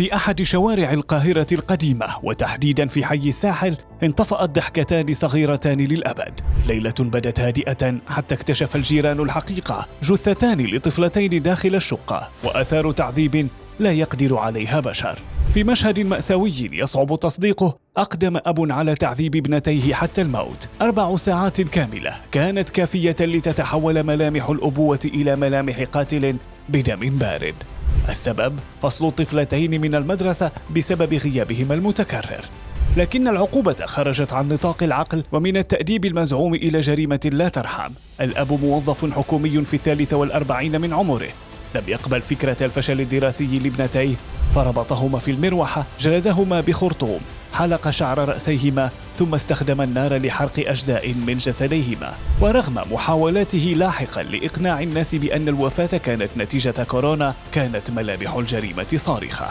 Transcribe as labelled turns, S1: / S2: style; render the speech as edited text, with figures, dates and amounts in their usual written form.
S1: في أحد شوارع القاهرة القديمة وتحديداً في حي الساحل انطفأت ضحكتان صغيرتان للأبد. ليلة بدت هادئة حتى اكتشف الجيران الحقيقة: جثتان لطفلتين داخل الشقة وآثار تعذيب لا يقدر عليها بشر. في مشهد مأساوي يصعب تصديقه، أقدم أب على تعذيب ابنتيه حتى الموت. 4 ساعات كاملة كانت كافية لتتحول ملامح الأبوة إلى ملامح قاتل بدم بارد. السبب: فصل الطفلتين من المدرسة بسبب غيابهما المتكرر. لكن العقوبة خرجت عن نطاق العقل، ومن التأديب المزعوم إلى جريمة لا ترحم. الأب موظف حكومي في 43 من عمره، لم يقبل فكرة الفشل الدراسي لابنتيه، فربطهما في المروحة، جلدهما بخرطوم، حلق شعر رأسيهما، ثم استخدم النار لحرق أجزاء من جسديهما. ورغم محاولاته لاحقا لإقناع الناس بأن الوفاة كانت نتيجة كورونا، كانت ملامح الجريمة صارخة.